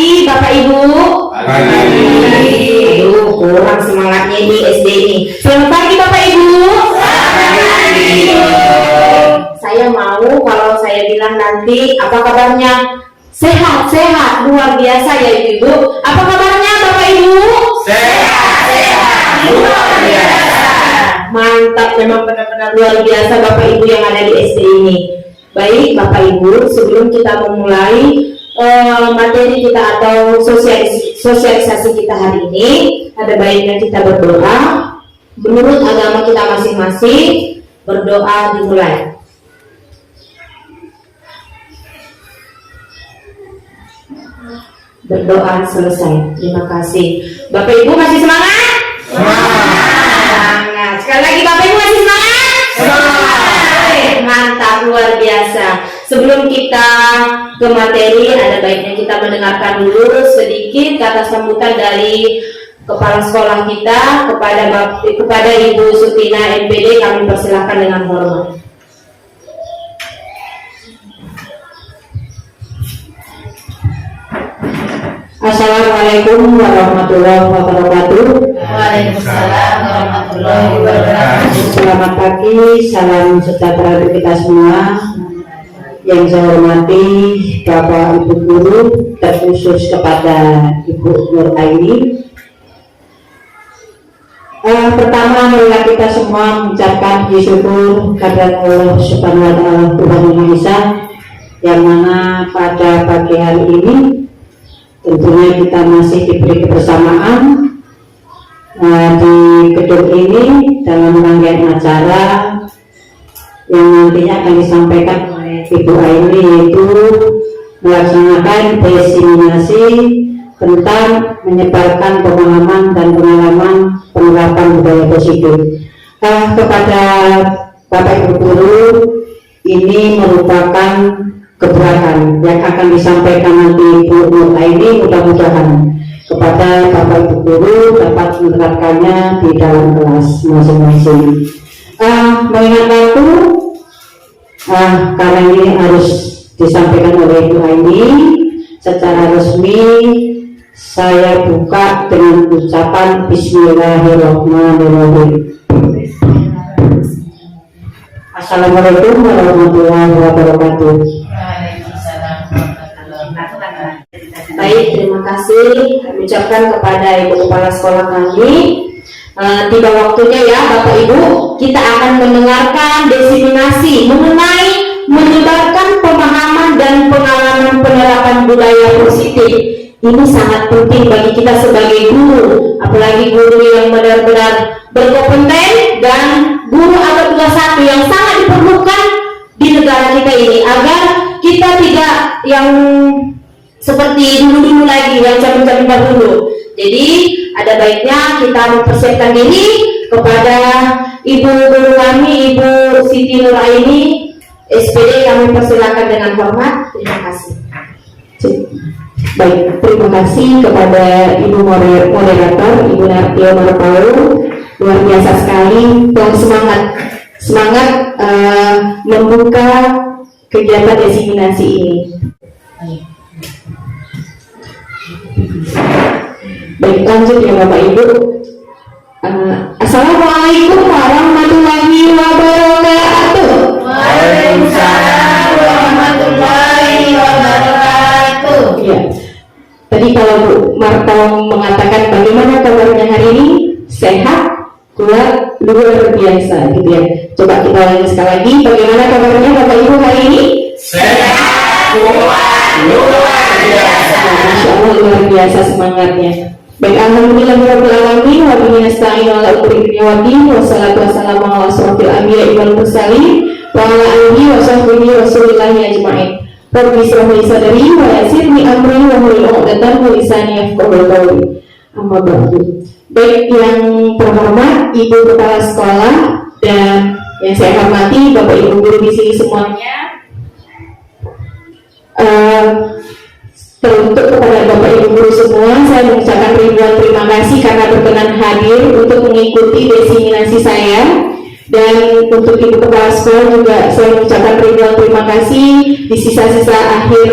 pagi Bapak Ibu. Pagi. Aduh, kurang semangatnya di SD ini. Selamat pagi Bapak Ibu. Selamat pagi. Saya mau kalau saya bilang nanti apa kabarnya? Sehat, luar biasa ya Ibu. Apa kabarnya Bapak Ibu? Sehat, luar biasa. Mantap, memang benar-benar luar biasa Bapak Ibu yang ada di SD ini. Baik Bapak Ibu, sebelum kita memulai materi kita atau sosialisasi kita hari ini, ada baiknya kita berdoa. Menurut agama kita masing-masing, berdoa dimulai. Berdoa selesai. Terima kasih. Bapak Ibu masih semangat? Semangat. Sekali lagi Bapak Ibu masih semangat? Semangat. Mantap, luar biasa. Sebelum kita ke materi, ada baiknya kita mendengarkan dulu sedikit kata sambutan dari kepala sekolah kita kepada Ibu Sutina MPD. Kami persilahkan dengan hormat. Assalamualaikum warahmatullahi wabarakatuh. Waalaikumsalam warahmatullahi wabarakatuh. Selamat pagi, salam sejahtera untuk kita semua. Yang saya hormati Bapak Ibu Guru, terkhusus kepada Ibu Nur Aini. Pertama, marilah kita semua mengucapkan puji syukur kepada Allah Subhanahu wa Ta'ala, Tuhan Yang Maha Esa, yang mana pada pagi hari ini tentunya kita masih diberi kebersamaan di gedung ini dalam rangkaian acara yang nantinya akan disampaikan oleh Ibu Aini, yaitu melaksanakan diseminasi tentang menyebarkan pemahaman dan pengalaman penerapan budaya positif. Kepada Bapak Ibu Guru, ini merupakan keberatan yang akan disampaikan nanti Ibu Nur Aini, mudah-mudahan kepada Bapak Ibu Guru dapat menerapkannya di dalam kelas masing-masing. Mengingat waktu, karena ini harus disampaikan oleh Ibu Aini secara resmi, saya buka dengan ucapan Bismillahirrahmanirrahim. Assalamualaikum warahmatullahi wabarakatuh. Baik, terima kasih kami ucapkan kepada Ibu Kepala Sekolah kami. Tiba waktunya ya Bapak Ibu, kita akan mendengarkan diseminasi mengenai menyebarkan pemahaman dan pengalaman penerapan budaya positif. Ini sangat penting bagi kita sebagai guru, apalagi guru yang benar-benar berkompeten dan guru abad 21 yang sangat diperlukan di negara kita ini, agar kita tidak yang seperti dulu-dulu lagi, yang zaman-zaman dahulu. Jadi ada baiknya kita mempersiapkan diri. Kepada Ibu Guru kami, Ibu Siti Nur Aini SPD, kami persilakan dengan hormat. Terima kasih. Baik, terima kasih kepada Ibu Moderator, Ibu Nartio Marpau. Luar biasa sekali, dan semangat membuka kegiatan diseminasi ini. Baik, lanjut ya Bapak Ibu. Assalamualaikum warahmatullahi wabarakatuh. Waalaikumsalam warahmatullahi wabarakatuh. Ya, tadi kalau Bu Marto mengatakan bagaimana kabarnya hari ini, sehat, kuat, luar biasa gitu ya. Coba kita lanjut sekali lagi, bagaimana kabarnya Bapak Ibu hari ini? Sehat, kuat, luar biasa. Masya Allah, luar biasa semangatnya. Baik, alhamdulillahirabbil alamin wa bihi nasta'in ala umuri dunya waddin, wassalatu wassalamu ala asrofil anbiya'i wal mursalin wa ala alihi wa sahbihi rasulillahi ajma'in. Rabbi shrah li sadri wa yassir li amri wa hlul 'uqdatam min lisani yafqahu qawli. Amma ba'du. Baik, yang terhormat Ibu Kepala Sekolah dan yang saya hormati Bapak Ibu Guru di sini semuanya. Teruntuk kepada Bapak Ibu Guru semua, saya mengucapkan ribuan terima kasih karena berkenan hadir untuk mengikuti diseminasi saya. Dan untuk Ibu Kepala Sekolah juga saya mengucapkan ribuan terima kasih di sisa-sisa akhir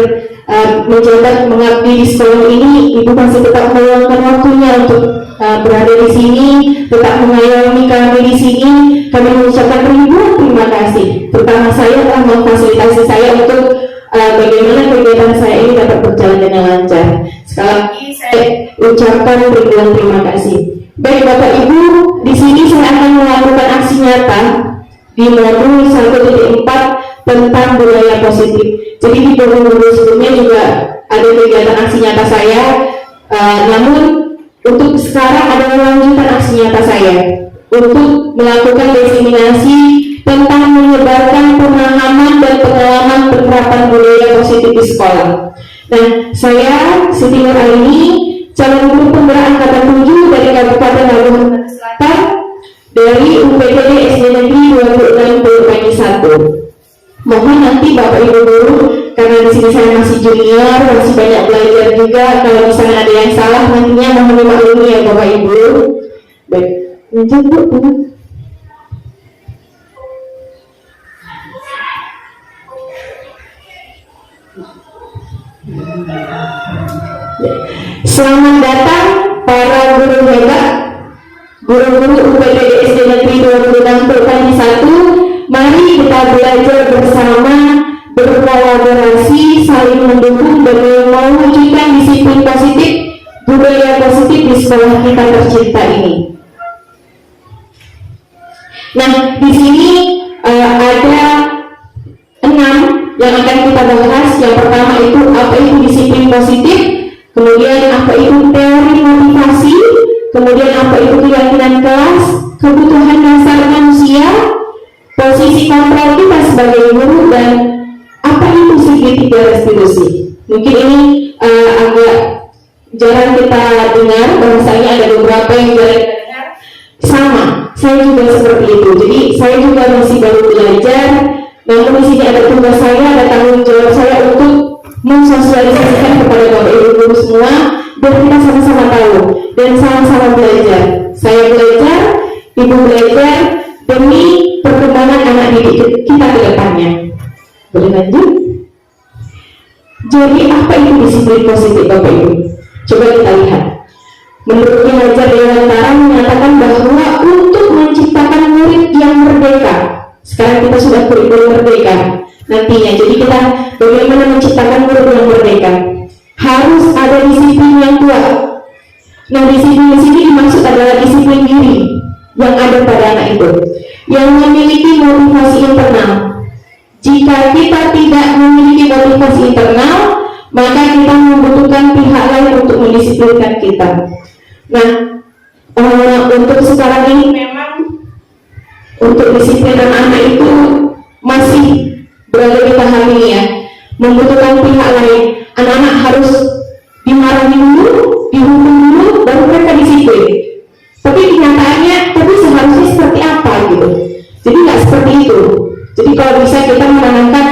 menjabat mengabdi di sekolah ini, ibu masih tetap meluangkan waktunya untuk berada di sini, tetap mengayomi kami di sini. Kami mengucapkan ribuan terima kasih, terutama saya telah memfasilitasi saya untuk bagaimana kegiatan saya ini dapat berjalan dengan lancar. Sekali lagi saya ucapkan ribuan terima kasih. Baik Bapak Ibu, di sini saya akan melakukan aksi nyata di modul 1.4 tentang budaya positif. Jadi di modul sebelumnya juga ada kegiatan aksi nyata saya, namun untuk sekarang adalah lanjutan aksi nyata saya untuk melakukan diseminasi tentang menyebarkan pemahaman dan pengalaman penerapan budaya positif di sekolah. Nah, saya Siti Nur Aini, calon guru penggerak angkatan 7 dari Kabupaten Labuhan Selatan dari UPTD SD Negeri 26 Purwokerto 1. Mohon nanti Bapak Ibu guru, karena di sini saya masih junior, masih banyak belajar juga. Kalau misalnya ada yang salah, nantinya mohon dimaklumi ya Bapak Ibu. Baik, lanjut Bu. Selamat datang para guru hebat, guru-guru UPTD SD Negeri 26 Purwokerto 1. Mari kita belajar bersama, berkolaborasi, saling mendukung dan mewujudkan disiplin positif, budaya positif di sekolah kita tercinta ini. Nah, di sini ada 6 yang akan kita bahas. Yang pertama itu apa itu disiplin positif, kemudian apa itu teori motivasi, kemudian apa itu keyakinan kelas, kebutuhan dasar manusia, posisi kontrol kita sebagai guru, dan apa itu segitiga restitusi. Mungkin ini agak jarang kita dengar, bahasanya ada beberapa yang jarang kita dengar. Sama, saya juga seperti itu. Jadi saya juga masih baru belajar. Namun di sini ada tugas saya, ada tanggung jawab saya untuk mensosialisasikan kepada Bapak Ibu guru semua, dan kita sama-sama tahu dan sama-sama belajar. Saya belajar, Ibu belajar demi perkembangan anak didik kita ke depannya. Boleh lanjut? Jadi apa itu disiplin positif Bapak Ibu? Coba kita lihat. Menurut Ki Hajar Dewantara menyatakan bahwa untuk menciptakan murid yang merdeka, sekarang kita sudah kurikulum merdeka nantinya. Jadi kita bagaimana menciptakan murid yang merdeka? Harus ada disiplin yang kuat. Nah, disiplin di sini dimaksud adalah disiplin diri yang ada pada anak itu, yang memiliki motivasi internal. Jika kita tidak memiliki motivasi internal, maka kita membutuhkan pihak lain untuk mendisiplinkan kita. Nah, untuk sekarang ini memang untuk disiplin anak itu masih berada di tahap ini ya, membutuhkan pihak lain. Anak-anak harus dimarahi dulu, dihukum dulu, baru mereka disiplin. Tapi kenyataannya, tapi seharusnya seperti apa gitu? Jadi nggak seperti itu. Jadi kalau bisa kita menanamkan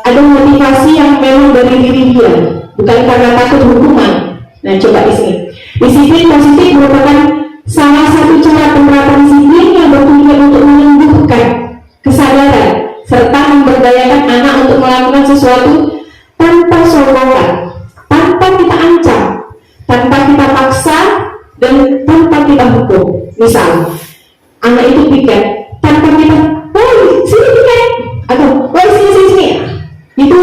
ada motivasi yang memang dari diri dia, bukan karena takut hukuman. Nah, coba di sini. Disiplin positif merupakan salah satu cara penerapan disiplin yang bertujuan untuk menumbuhkan kesadaran serta memberdayakan anak untuk melakukan sesuatu tanpa sokongan, tanpa kita ancam, tanpa kita paksa, dan tanpa kita hukum. Misal, anak itu piket, tanpa kita, woi sini piket, atau woi sini, itu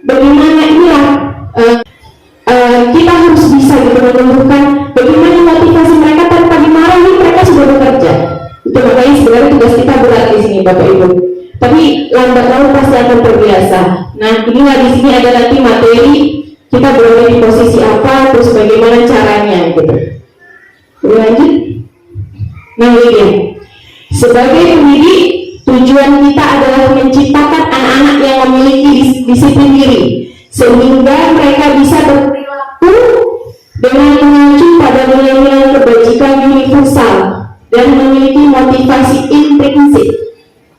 bagaimana inilah kita harus bisa gitu menumbuhkan bagaimana motivasi mereka tanpa dimarahi, mereka sudah bekerja. Itu makanya sebenarnya tugas kita berat di sini Bapak Ibu. Tapi lambat laun pasti akan terbiasa. Nah, inilah di sini ada nanti materi kita berada di posisi apa, terus bagaimana caranya gitu. Lanjut. Nah, ini dia. Sebagai pendidik, tujuan kita adalah menciptakan anak-anak yang memiliki disiplin diri, sehingga mereka bisa berperilaku dengan mengacu pada nilai-nilai kebajikan universal dan memiliki motivasi intrinsik,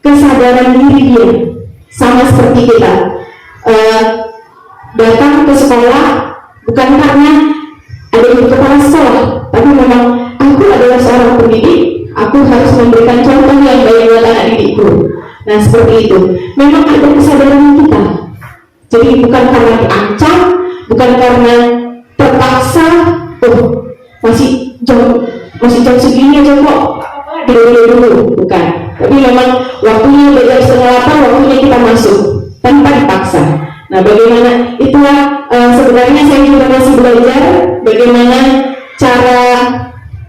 kesadaran diri dia, sama seperti kita datang ke sekolah bukan karena ada di kepala sekolah, tapi memang aku adalah seorang pendidik, aku harus memberikan contoh yang baik buat anak didikku. Nah, seperti itu. Memang ada kesadaran kita. Jadi bukan karena diancam, bukan karena terpaksa, masih jam segini aja kok, dulu, bukan. Tapi memang waktunya belajar setengah 8, waktunya kita masuk tanpa dipaksa. Nah, bagaimana itulah sebenarnya saya juga masih belajar bagaimana cara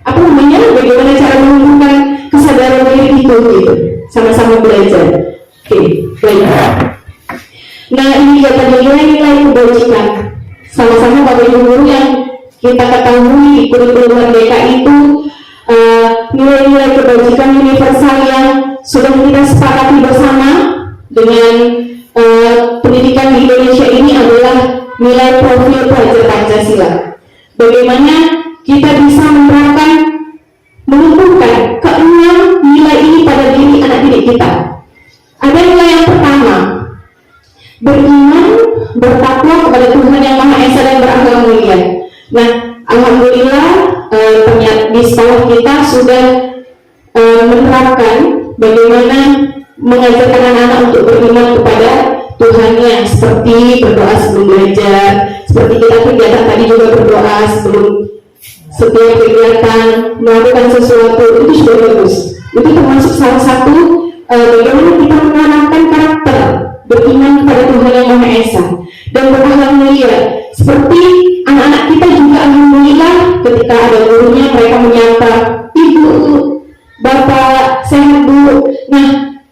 bagaimana cara menumbuhkan kesadaran diri itu gitu. Sama-sama belajar. Oke, belajar. Nah, ini dia tadi nilai kebajikan. Sama-sama Bapak Ibu guru yang kita ketahui di kurikulum Merdeka itu nilai-nilai kebajikan universal yang sudah kita sepakati bersama dengan pendidikan di Indonesia ini adalah nilai profil pelajar Pancasila. Bagaimana kita bisa menerapkan, menumbuhkan keenam nilai ini pada diri anak didik kita. Ada nilai yang pertama, beriman, bertakwa kepada Tuhan Yang Maha Esa dan beragama mulia. Nah, alhamdulillah di sekolah kita sudah menerapkan bagaimana mengajarkan anak-anak untuk beriman kepada Tuhannya, seperti berdoa sebelum belajar, seperti kita kegiatan tadi juga berdoa sebelum setiap kegiatan, melakukan sesuatu, itu sudah bagus. Itu termasuk salah satu bagaimana kita menanamkan karakter beriman kepada Tuhan Yang Maha Esa dan berakhlak mulia. Seperti anak-anak kita juga alhamdulillah ketika ada gurunya mereka menyapa, "Ibu, Bapak, sehat Bu." Nah,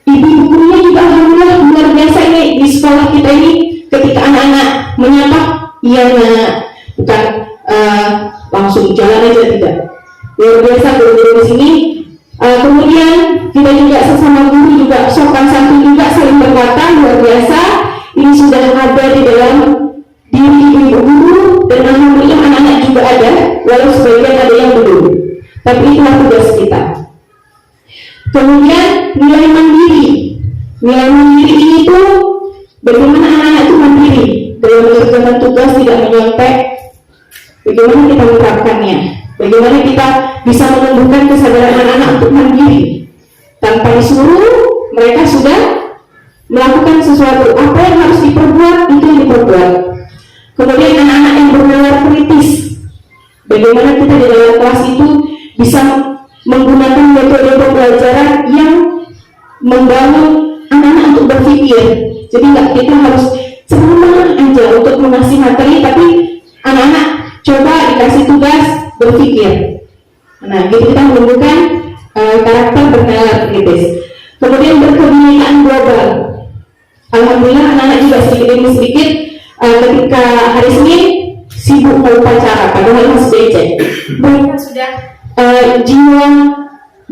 ibu gurunya juga alhamdulillah luar biasa ini di sekolah kita ini, ketika anak-anak menyapa, "Iya Nak," bukan langsung jalan aja, tidak. Luar biasa guru-guru di sini. Kemudian kita juga sesama guru juga sopan santun juga saling berkata, luar biasa. Ini sudah ada di dalam diri ibu guru dan alhamdulillah anak-anak juga ada, walau sebagian ada yang belum. Tapi itulah tugas kita. Kemudian nilai mandiri. Nilai mandiri ini tuh bagaimana anak-anak itu mandiri dalam mengerjakan tugas, tidak menyontek. Bagaimana kita menerapkannya? Bagaimana kita bisa menumbuhkan kesadaran anak-anak untuk mandiri tanpa disuruh, mereka sudah melakukan sesuatu. Apa yang harus diperbuat, itu yang diperbuat. Kemudian anak-anak yang bernalar kritis, bagaimana kita di dalam kelas itu bisa menggunakan metode pembelajaran yang membangun anak-anak untuk berpikir. Jadi kita harus semangat aja untuk mengasih materi, tapi anak-anak coba dikasih tugas berpikir. Nah, gitu kita menumbuhkan karakter bernalar kritis. Kemudian berkebinekaan global. Alhamdulillah anak-anak juga sedikit demi sedikit ketika hari Senin sibuk mau upacara, padahal masih becek. Mereka sudah jiwa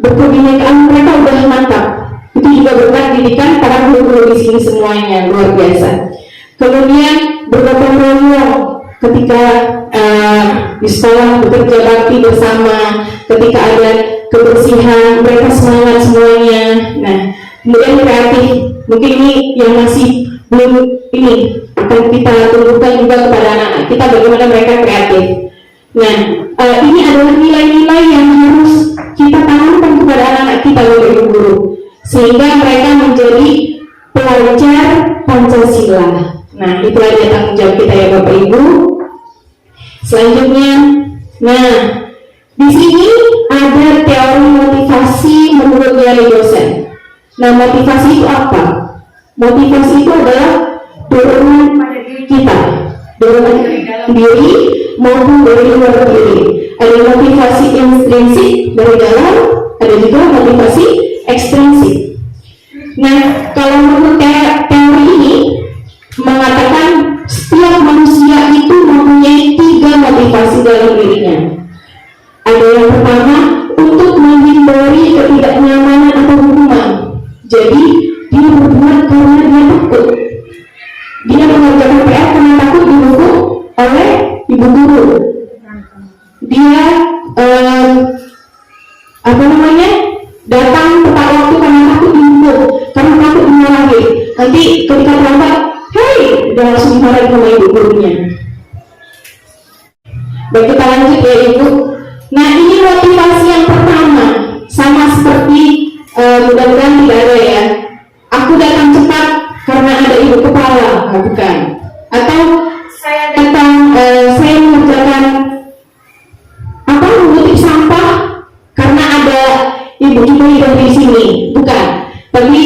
berkebinekaan mereka udah mantap. Itu juga berkat didikan para guru-guru di sini semuanya, luar biasa. Kemudian bergotong royong ketika di sekolah bekerja bakti bersama, ketika ada kebersihan mereka semangat semuanya. Nah, kemudian kreatif, mungkin ini yang masih belum ini akan kita tumbuhkan juga kepada anak-anak kita, bagaimana mereka kreatif. Nah, ini adalah nilai-nilai yang harus kita tanamkan kepada anak-anak kita oleh guru, sehingga mereka menjadi pelajar Pancasila. Nah, itulah dia tanggung jawab kita ya Bapak Ibu. Selanjutnya, nah di sini ada teori motivasi menurut Gary dosen. Nah, motivasi itu apa? Motivasi itu adalah dorongan kita, dorongan diri maupun dari luar diri. Ada motivasi intrinsik dari dalam, ada juga motivasi ekstrinsik. Nah, kalau menurut teori ini mengatakan setiap manusia itu mempunyai 3 motivasi dalam dirinya. Ada yang pertama, untuk menghindari ketidaknyamanan atau hukuman. Jadi dia berbuat karena dia takut. Dia mengerjakan PR karena takut dihukum oleh ibu guru. Dia datang tepat waktu karena takut dihukum, karena takut dimarahi. Nanti ketika terlambat, hei, udah langsung dimarahi sama ibu gurunya. Baik, kita lanjut ya Ibu. Nah, ini motivasi yang pertama, sama seperti mudah-mudahan tidak ada ya. Aku datang cepat karena ada ibu kepala, bukan. dari sini, bukan. Tapi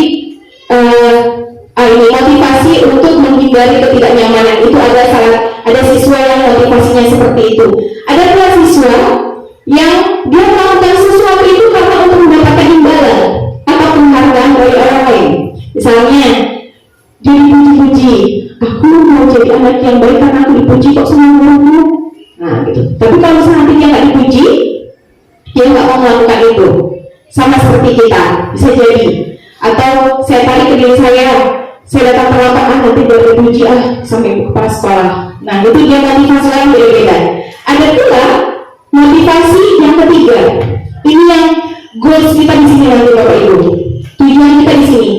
ini motivasi untuk menghindari ketidaknyamanan itu ada siswa yang motivasinya seperti itu. Ada pula siswa yang dia melakukan sesuatu itu karena untuk mendapatkan imbalan atau penghargaan dari orang lain. Misalnya dia dipuji-puji, aku mau jadi anak yang baik karena aku dipuji kok sama guruku. Nah gitu. Tapi kalau nanti dia nggak dipuji, dia nggak mau melakukan itu. Sama seperti kita, bisa jadi. Atau saya tarik ke diri saya datang terlambat, nanti baru dipuji sampai kepala sekolah. Nah itu dia motivasi lain beda-beda. Ada pula motivasi yang ketiga. Ini yang goals kita di sini nanti Bapak Ibu. Tujuan kita di sini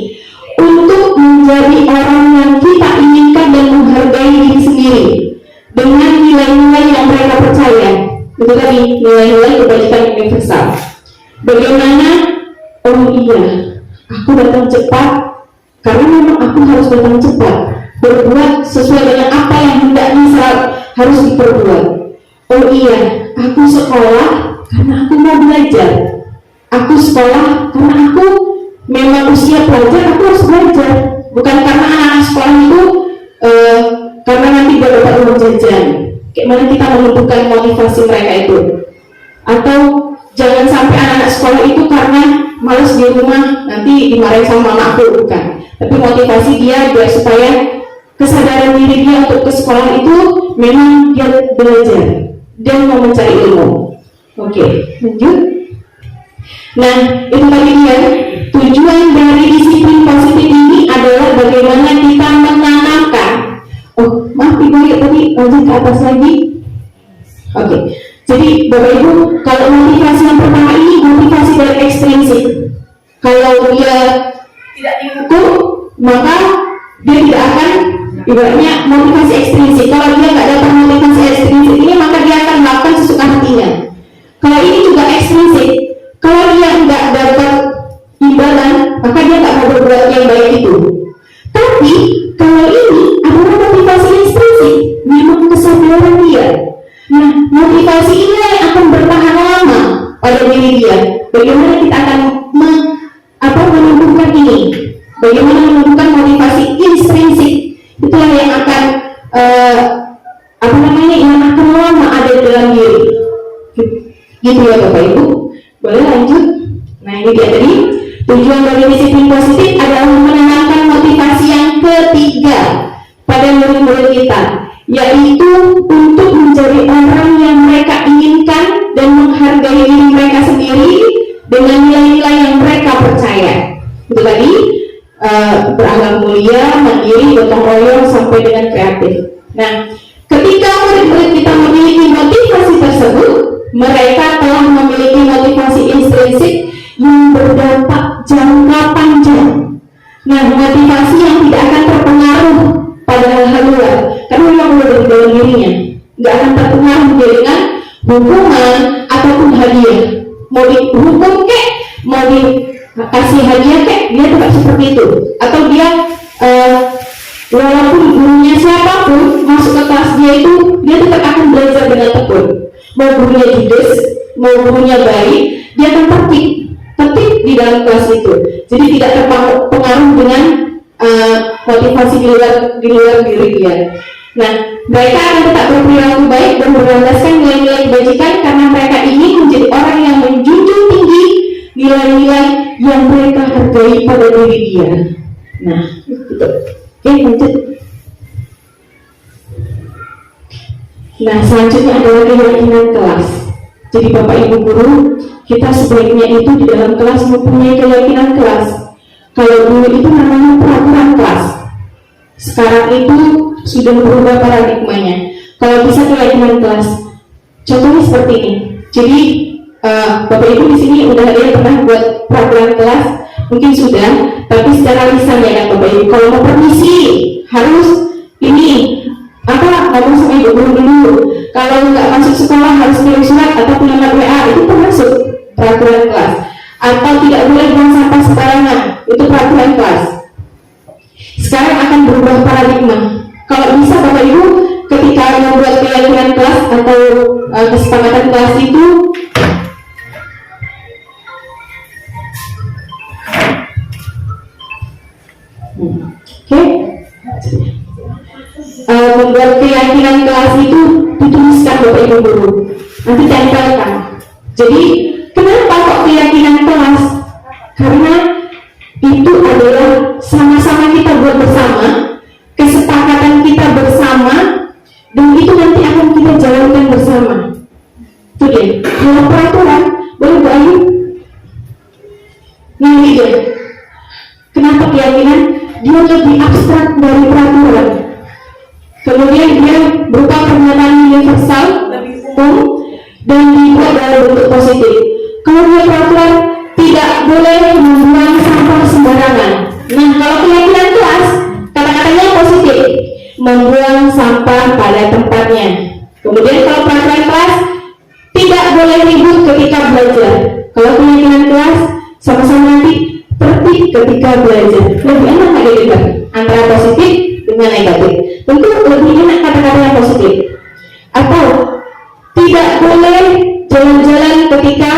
untuk menjadi orang yang kita inginkan dan menghargai diri sendiri dengan nilai-nilai yang mereka percaya. Itu tadi nilai-nilai kebajikan universal. Bagaimana? Oh iya, aku datang cepat karena memang aku harus datang cepat, berbuat sesuai dengan apa yang hendaknya harus diperbuat. Oh iya, aku sekolah karena aku mau belajar. Aku sekolah karena aku memang usia pelajar, aku harus belajar. Bukan karena anak sekolah itu karena nanti dia dapat uang jajan. Kayak mana kita menentukan motivasi mereka itu? Atau jangan sampai anak-anak sekolah itu karena malas di rumah nanti dimarahin sama mamaku, bukan. Tapi motivasi dia biar supaya kesadaran diri dia untuk ke sekolah itu memang dia belajar dan mau mencari ilmu. Oke, lanjut. Nah, itu tadi dia. Tujuan dari disiplin positif ini adalah bagaimana kita menanamkan. Oh, maaf Ibu ya, tadi lanjut ke atas lagi. Oke. Jadi Bapak Ibu, kalau motivasi yang pertama ini motivasi dari ekstrinsik. Kalau dia tidak dihukum, maka dia tidak akan ibaratnya motivasi ekstrinsik. Kalau dia nggak dapat motivasi ekstrinsik ini, maka dia akan melakukan sesuka hatinya. Kalau ini juga ekstrinsik. Kalau dia nggak dapat imbalan, maka dia nggak mau berbuat yang baik itu. Tapi kalau ini adalah motivasi ekstrinsik, memang kesadaran dia. Nah, motivasi ini yang akan bertahan lama pada diri dia. Bagaimana kita akan menumbuhkan ini? Bagaimana menumbuhkan motivasi intrinsik? Itulah yang akan yang akan lama ada dalam diri. Gitu ya Bapak Ibu. Boleh lanjut? Nah ini dia tadi. Tujuan dari disiplin positif adalah menanamkan motivasi yang ketiga pada murid-murid kita, yaitu untuk menjadi orang yang mereka inginkan dan menghargai diri mereka sendiri dengan nilai-nilai yang mereka percaya. Itu tadi berakhlak mulia, mandiri, gotong royong sampai dengan kreatif. Nah, ketika murid-murid kita memiliki motivasi tersebut, mereka telah memiliki motivasi intrinsik yang berdampak jangka panjang. Nah, motivasi yang tidak akan terpengaruh pada hal-hal luar, karena memang udah dari dalam dirinya, nggak akan terpengaruh dengan hukuman ataupun hadiah. Mau dihukum kek, mau dikasih hadiah kek, dia tetap seperti itu. Atau dia walaupun gurunya siapapun masuk ke kelas dia itu, dia tetap akan belajar dengan tekun. Mau gurunya judes, mau gurunya baik, dia akan tertib di dalam kelas itu. Jadi tidak terpengaruh dengan motivasi di luar diri dia. Nah, mereka akan tetap berperilaku baik dan berlandaskan nilai-nilai kebajikan karena mereka ingin menjadi orang yang menjunjung tinggi nilai-nilai yang mereka hargai pada diri dia. Nah, itu. Oke, lanjut. Nah, selanjutnya adalah keyakinan kelas. Jadi Bapak Ibu guru, kita sebaiknya itu di dalam kelas mempunyai keyakinan kelas. Kalau dulu itu namanya peraturan kelas, sekarang itu sudah berubah paradigmanya. Kalau bisa keyakinan kelas, contohnya seperti ini. Jadi Bapak Ibu di sini udah ada yang pernah buat peraturan kelas, mungkin sudah, tapi secara lisan ya kan Bapak Ibu. Kalau mau permisi harus ini ngomong sama ibu guru dulu. Kalau nggak masuk sekolah harus kirim surat atau alamat WA, itu termasuk peraturan kelas. Atau tidak boleh buang sampah sembarangan, itu peraturan kelas. Sekarang akan berubah paradigma. Kalau bisa Bapak Ibu ketika membuat keyakinan kelas atau kesepakatan kelas itu Oke? Membuat keyakinan kelas itu dituliskan Bapak Ibu guru, nanti tempelkan. Jadi kenapa kok keyakinan kelas? Karena itu adalah sama-sama kita buat bersama, kesepakatan kita bersama, dan itu nanti akan kita jalankan bersama. Itu deh. Kalau peraturan, boleh Bu Ayu? Nah ini dia. Kenapa keyakinan? Dia lebih abstrak dari peraturan. Kemudian dia berupa pernyataan universal, umum, dan dibuat dalam bentuk positif. Kalau dia peraturan, tidak boleh membuang sampah sembarangan. Nah, kalau keyakinan kelas, kata-katanya positif, membuang sampah pada tempatnya. Kemudian kalau peraturan kelas, tidak boleh ribut ketika belajar. Kalau keyakinan kelas, sama-sama nanti tertib ketika belajar. Lebih enak nggak didebat antara positif dengan negatif? Tentu lebih enak kata-kata yang positif. Atau tidak boleh jalan-jalan ketika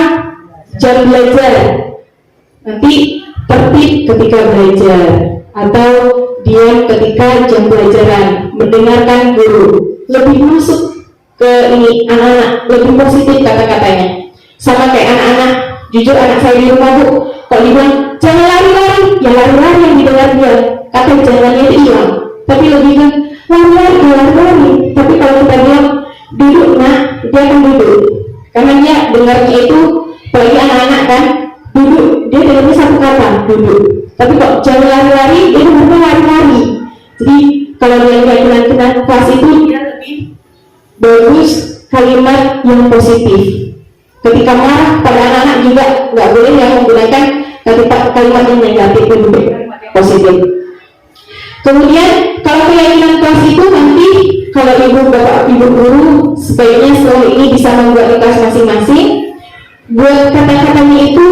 jam belajar, nanti tertib ketika belajar. Atau diam ketika jam pelajaran, mendengarkan guru. Lebih masuk ke ini anak-anak, lebih positif kata-katanya. Sama kayak anak-anak, jujur anak saya di rumah Bu, kalau dibilang jangan lari-lari, ya lari-lari yang didengar dia, kata jangannya itu hilang. Tapi lebih kan lari-lari. Tapi kalau kita bilang duduk nak, dia akan duduk. Karena dia dengarnya itu, apalagi anak-anak kan, duduk, dia dengarnya satu kata, duduk. Tapi kok jangan lari-lari, dia dengarnya lari-lari. Jadi kalau dia keyakinan kelas itu dia lebih bagus kalimat yang positif. Ketika marah pada anak-anak juga nggak boleh yang menggunakan kalimat yang negatif, lebih positif. Kemudian kalau keyakinan kelas itu nanti kalau ibu bapak ibu guru sebaiknya setelah ini bisa membuat di kelas masing-masing. Buat kata-katanya itu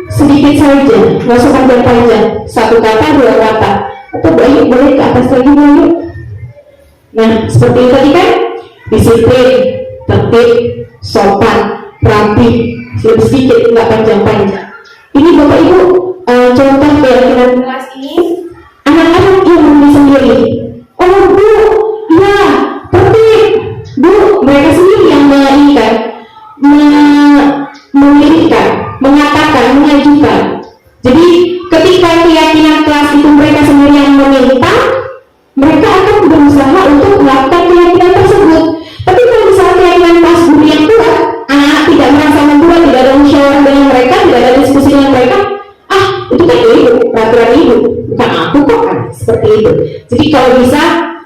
sedikit saja, nggak usah panjang-panjang, satu kata, dua kata, atau boleh ke atas lagi dulu. Nah seperti itu tadi kan, disiplin, tertib, sopan, rapi, sedikit, nggak panjang-panjang. Ini bapak ibu contoh keyakinan kelas ini. Anak-anak yang memilih sendiri. Oh Bu, ya, tertib. Bu, mereka sendiri yang menginginkan, memilihkan, mengatakan, mengajukan. Jadi ketika keyakinan kelas itu mereka sendiri yang meminta, mereka akan berusaha untuk melakukan keyakinan tersebut. Tapi kalau misalnya keyakinan kelas guru yang kuat, anak-anak tidak merasa membuat, tidak ada musyawarah dengan mereka, tidak ada diskusi dengan mereka, itu kan ibu, peraturan ibu, bukan aku kok kan, seperti itu. Jadi kalau bisa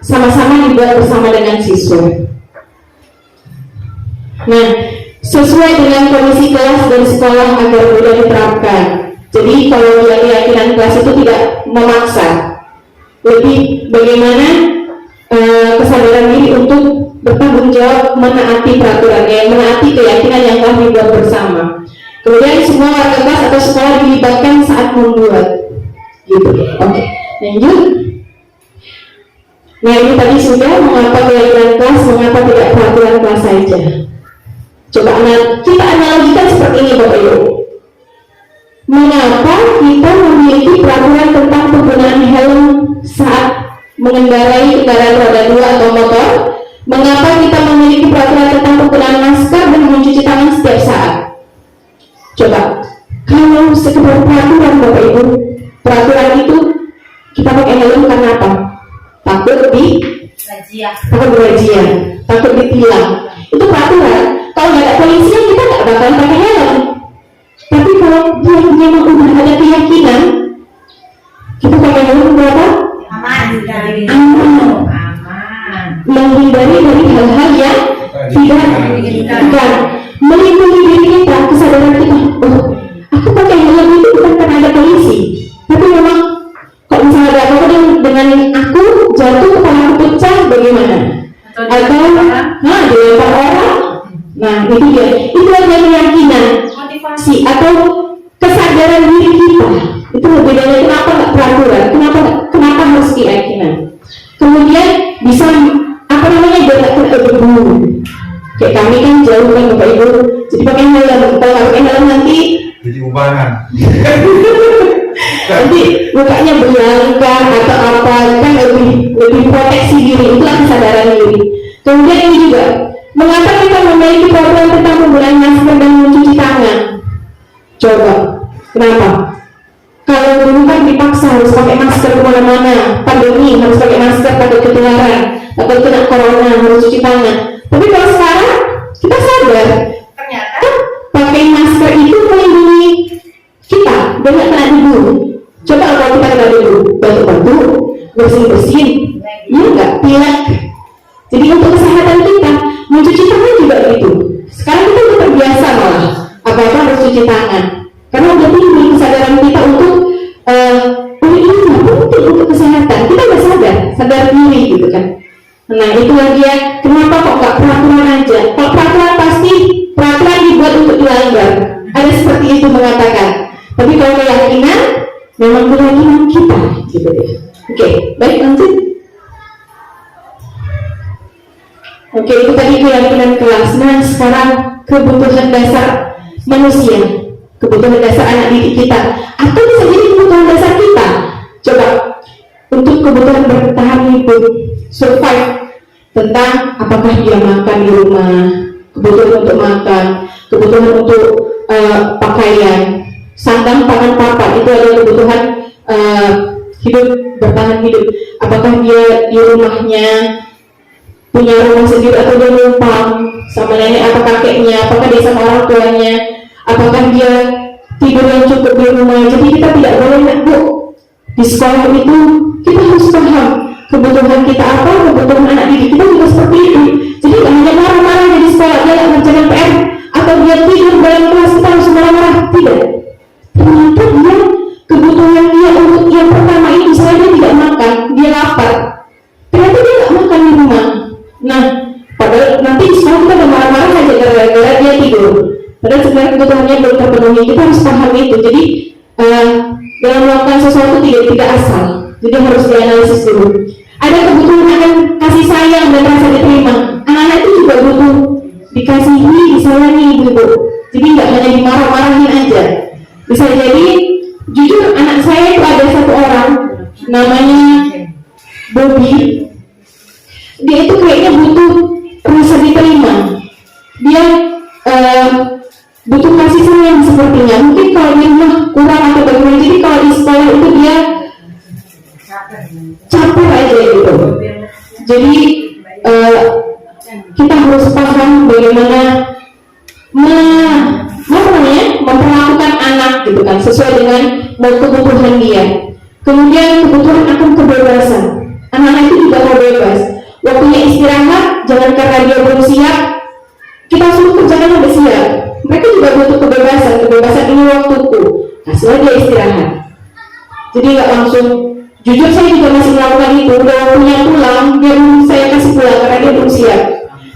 sama-sama dibuat bersama dengan siswa. Nah, sesuai dengan kondisi kelas dan sekolah agar mudah diterapkan. Jadi kalau keyakinan kelas itu tidak memaksa, lebih bagaimana kesadaran diri untuk bertanggung jawab menaati peraturan, menaati keyakinan yang telah dibuat bersama. Kemudian semua warga kelas atau sekolah dilibatkan saat membuat, gitu. Oke, lanjut. Nah ini tadi sudah mengapa keyakinan kelas, mengapa tidak peraturan kelas saja. Coba kita analogikan seperti ini Bapak Ibu. Mengapa kita memiliki peraturan tentang penggunaan helm saat mengendarai kendaraan roda 2 atau motor? Mengapa kita memiliki peraturan tentang penggunaan masker dan mencuci tangan setiap saat? Coba, kalau sekedar peraturan Bapak Ibu, peraturan itu kita pakai helm karena apa? Takut razia, takut ditilang. Itu peraturan. Kalau nggak ada polisi kita nggak bakalan pakai helm. Tapi kalau dia memang udah ada keyakinan, kita pakai helm berapa? Aman. Menghindari dari hal-hal yang tidak diinginkan. Melindungi diri kita, kesadaran kita. Oh, aku pakai helm itu bukan karena ada polisi, tapi memang kok misalnya ada apa-apa dengan aku jatuh, kepala aku pecah, bagaimana? Atau dilempar orang. Nah itu dia, itu adalah keyakinan, motivasi atau kesadaran diri kita. Itu lebih dari kenapa nggak peraturan, kenapa harus keyakinan. Kemudian bisa apa namanya tidak terdebu. Kayak kami kan jauh kan Bapak Ibu, jadi pakai helm. Kalau nggak pakai helm nanti jadi ubahan. Nanti mukanya berlangkah atau apa, kan lebih proteksi diri, itulah kesadaran diri. Kemudian ini juga, mengapa kita memiliki program tentang penggunaan masker dan mencuci tangan? Coba, kenapa? Kalau dulu kan dipaksa harus pakai masker kemana-mana, pandemi harus pakai masker, takut ketularan, takut kena corona, harus cuci tangan. Tapi kalau sekarang kita sadar, Ternyata pakai masker itu melindungi kita dan nggak kena debu. Coba kalau kita kena debu, batuk-batuk, bersin-bersin, ya nggak, pilek. Jadi untuk kesehatan kita, mencuci tangan juga gitu. Sekarang kita udah terbiasa malah, apa-apa harus cuci tangan. Karena udah tinggi kesadaran kita untuk oh ini penting untuk kesehatan. Kita nggak sadar diri gitu kan. Nah itulah dia, kenapa kok nggak peraturan aja? Kalau peraturan pasti peraturan dibuat untuk dilanggar. Ada seperti itu mengatakan. Tapi kalau keyakinan, memang keyakinan kita gitu deh. Oke, baik lanjut. Oke, itu tadi keyakinan kelas. Nah sekarang kebutuhan dasar manusia, kebutuhan dasar anak didik kita, atau bisa jadi kebutuhan dasar kita. Coba untuk kebutuhan bertahan hidup, survive, tentang apakah dia makan di rumah, kebutuhan untuk makan, kebutuhan untuk pakaian, sandang pangan papan, itu adalah kebutuhan hidup, bertahan hidup. Apakah dia di rumahnya punya rumah sendiri atau dia numpang sama nenek atau kakeknya, apakah dia sama orang tuanya, apakah dia tidur yang cukup di rumah. Jadi kita tidak boleh nakut di sekolah itu. Kita harus paham kebutuhan kita apa, kebutuhan anak didik kita juga seperti itu. Jadi tidak hanya marah-marah di sekolah, dia tidak mengerjakan PR, atau dia tidur dalam kelas kita harus marah-marah. Tidak. Ternyata dia kebutuhan dia untuk yang pertama itu, misalnya dia tidak makan, dia lapar, ternyata dia tidak makan di rumah. Nah, padahal nanti di sekolah kita udah marah-marah aja gara-gara dia tidur. Padahal sebenarnya kebutuhannya belum terpenuhi. Kita harus paham itu. Jadi dalam melakukan sesuatu tidak asal. Jadi harus dianalisis dulu. Ada kebutuhan akan kasih sayang dan rasa diterima. Anak-anak itu juga butuh dikasihi, disayangi gitu. Jadi nggak hanya dimarah-marahin aja. Bisa jadi, jujur anak saya itu ada satu orang namanya Bobby. Dia itu kayaknya butuh rasa diterima. Dia butuh kasih sayang sepertinya. Mungkin kalau di rumah kurang atau bagaimana. Jadi kalau di sekolah itu dia caper aja gitu. Jadi kita harus paham bagaimana memperlakukan anak gitu kan, sesuai dengan kebutuhan dia. Kemudian kebutuhan akan kebebasan. Anak-anak itu juga mau bebas. Waktunya istirahat, jangan karena dia belum siap kita suruh kerjakan udah siap. Mereka juga butuh kebebasan ini waktuku, kasih dia istirahat. Jadi nggak langsung, jujur saya juga masih melakukan itu. Udah waktunya pulang, dia saya kasih pulang karena dia belum siap.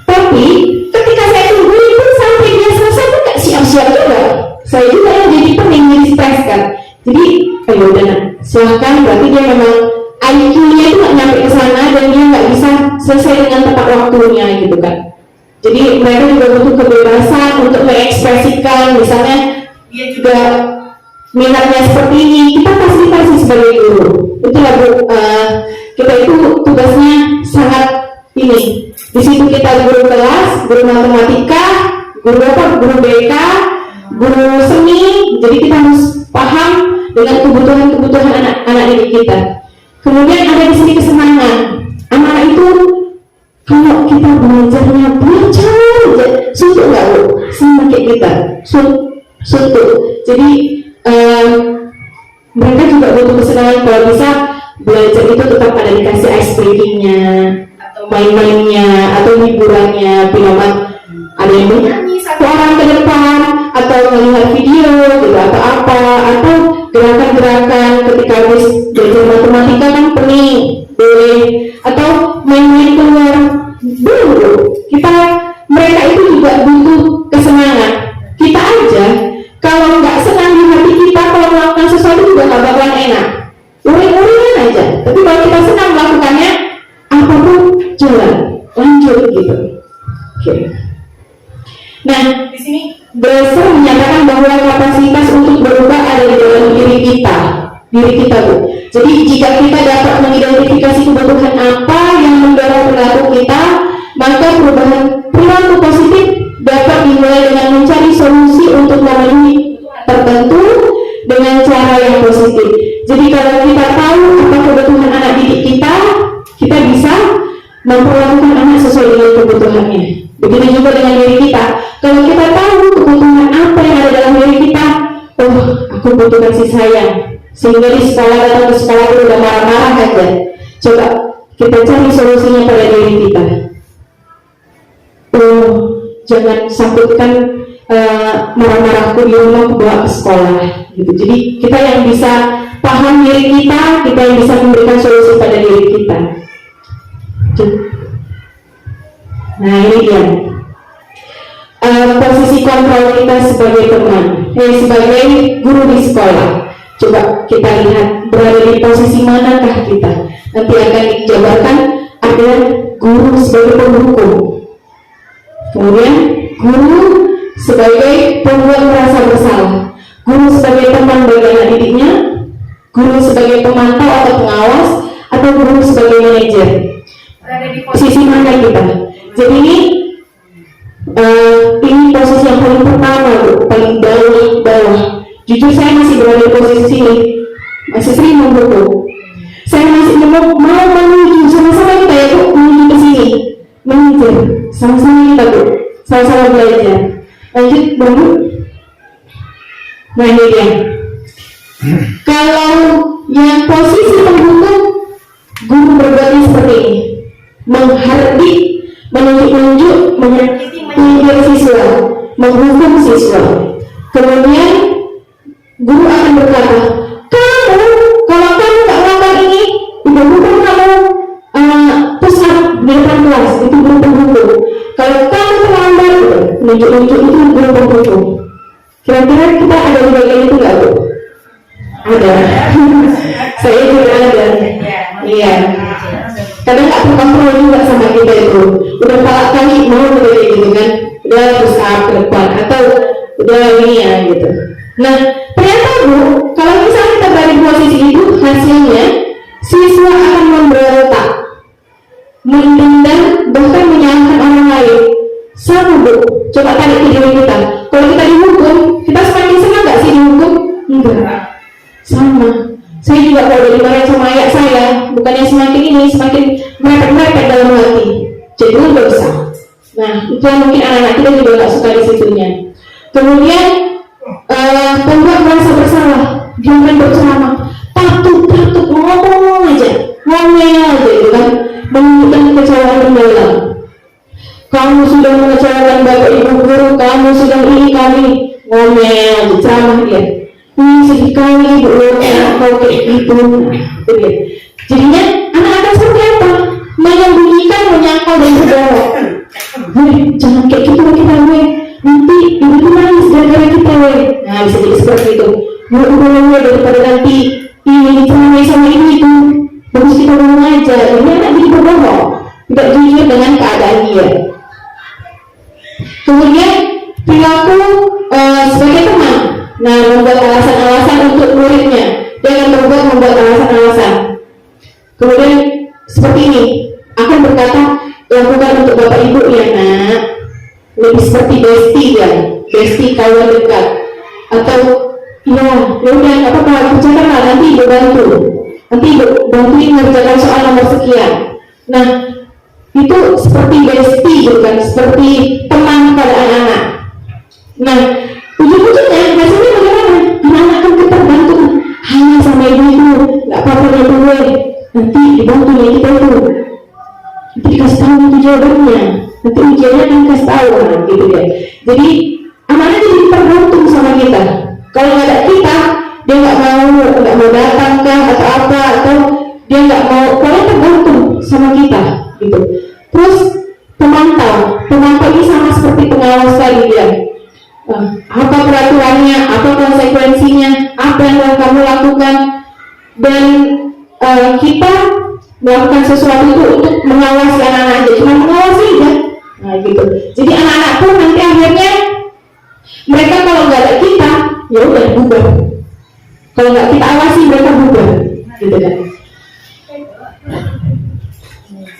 Tapi ketika saya tungguin pun sampai dia selesai pun nggak siap-siap juga. Saya juga yang jadi pening, jadi stres kan. Jadi ayo udah silahkan, berarti dia memang IQ-nya itu nggak nyampe ke sana dan dia nggak bisa selesai dengan tepat waktunya gitu kan. Jadi mereka juga butuh kebebasan untuk mengekspresikan, misalnya dia juga minatnya seperti ini, kita fasilitasi sebagai guru. Itulah kita itu tugasnya sangat ini. Di situ kita guru kelas, guru matematika, guru BK, guru seni. Jadi kita harus paham dengan kebutuhan anak-anak didik kita. Kemudian ada di sini kesenangan. Anak itu kalau kita belajar suntuk nggak bu? Sama kayak kita, suntuk. Jadi mereka juga butuh kesenangan. Kalau bisa belajar itu tetap ada dikasih ice breakingnya, atau main-mainnya, atau hiburannya, film ada yang bernyanyi satu orang ke depan, atau melihat video gitu, atau apa, atau gerakan-gerakan ketika habis belajar matematika kan pening, boleh, atau main-main keluar, dulu mereka itu juga butuh kesenangan. Kita aja kalau nggak senang di hati kita, kalau melakukan sesuatu juga nggak bakalan enak, uring-uringan aja. Tapi kalau kita senang melakukannya, apapun jalan, lanjut gitu. Oke. Nah, di sini Bresser menyatakan bahwa kapasitas untuk berubah ada di dalam diri kita. diri kita, Bu. Jadi jika kita dapat mengidentifikasi kebutuhan apa yang mendorong perilaku kita, maka perubahan perilaku positif dapat dimulai dengan mencari solusi untuk memenuhi tertentu dengan cara yang positif. Jadi kalau kita tahu apa kebutuhan anak didik kita, kita bisa memperlakukan anak sesuai dengan kebutuhannya. Begitu juga dengan diri kita. Kalau kita tahu kebutuhan apa yang ada dalam diri kita, oh, aku butuh kasih sayang. Sehingga di sekolah, datang ke sekolah itu udah marah-marah aja. Coba kita cari solusinya pada diri kita. Oh, jangan sambutkan marah-marahku di rumah bawa ke sekolah. Gitu. Jadi kita yang bisa paham diri kita yang bisa memberikan solusi pada diri kita. Nah ini dia posisi kontrol kita sebagai teman, sebagai guru di sekolah. Coba kita lihat berada di posisi manakah kita. Nanti akan dijabarkan ada guru sebagai penghukum, kemudian guru sebagai pembuat merasa bersalah, guru sebagai teman bagi anak didiknya, guru sebagai pemantau atau pengawas, atau guru sebagai manajer. Posisi mana kita? Jadi ini posisi yang paling pertama, paling bawah. Jujur saya masih berada di posisi sini, masih sering menghukum. Saya masih mau menuju sama-sama kita ya Bu, menuju ke sini, manajer, sama-sama kita Bu, sama-sama belajar. Lanjut Bu. Nah ini dia. Kalau yang posisi menghukum, guru berbuatnya seperti ini, menghardik, menunjuk, menyindir siswa, menghukum siswa. Kemudian guru akan berkata, kamu kalau kamu nggak melakukan ini, ibu hukum kamu pusat di depan kelas, itu guru penghukum. Kalau kamu terlambat, menunjuk itu guru penghukum. Kira-kira kita ada di bagian itu nggak Bu? Ada. Saya juga ada. Iya. Kadang nggak terkontrol juga sama kita itu. Udah palak kali mau udah gitu kan, udah push up ke depan atau udah ini ya gitu. Nah ternyata Bu, kalau misalnya kita berada di posisi itu, hasilnya siswa akan memberontak, mendendam, bahkan menyalahkan orang lain. Sama Bu, coba tarik ke diri kita. Kalau kita dihukum, kita semakin senang nggak sih dihukum? Enggak. Sama. Saya juga kalau dimarahin sama ayah saya, bukannya semakin ini, semakin merepet-merepet dalam hati. Jadi dosa. Nah, itu yang mungkin anak-anak kita juga nggak suka di situnya. Kemudian pembuat merasa bersalah, dia akan berceramah, patut ngomong aja, ngomel aja, gitu kan, menunjukkan kekecewaan mendalam. Kamu sudah mengecewakan bapak ibu guru, kamu sudah ini kami, ngomel aja, ceramah dia. Sedih kali ibu kau kayak gitu. Jadinya anak-anak seperti apa? Menyembunyikan, menyangkal dan berdoa. Jangan kayak gitu kita nanti ibu itu nangis gara-gara kita Nah bisa jadi seperti itu. Udah daripada nanti ini diceramai sama ibu itu, bagus kita ngomong aja. Ini anak jadi berbohong, tidak jujur dengan keadaan dia. Kemudian perilaku sebagai teman. Nah, membuat alasan-alasan untuk muridnya. Dia akan membuat alasan-alasan. Kemudian seperti ini, akan berkata, lakukan untuk bapak ibu ya nak. Lebih seperti bestie ya, bestie kawan dekat. Atau ya udah nggak apa-apa, kerjakan lah, nanti ibu bantu. Nanti ibu bantuin mengerjakan soal nomor sekian. Nah, itu seperti bestie gitu kan, seperti teman pada anak-anak. Nah, ujung-ujungnya hasilnya bagaimana? Anak-anak kan terbantu hanya sama ibu itu, nggak apa-apa ya Bu, nanti dibantu ya kita itu, nanti dikasih tahu itu jawabannya, nanti ujiannya akan kasih tahu gitu ya. Jadi anak-anak jadi tergantung sama kita. Kalau nggak ada kita, dia nggak mau datang kah atau apa, atau dia nggak mau, pokoknya tergantung sama kita gitu. Terus pemantau ini sama seperti pengawas tadi dia. Apa peraturannya, apa konsekuensinya, apa yang akan kamu lakukan, dan kita melakukan sesuatu itu untuk mengawasi anak-anak aja, cuma mengawasi aja. Nah gitu. Jadi anak-anak pun nanti akhirnya mereka kalau nggak ada kita, ya udah bubar. Kalau nggak kita awasi mereka bubar, gitu kan.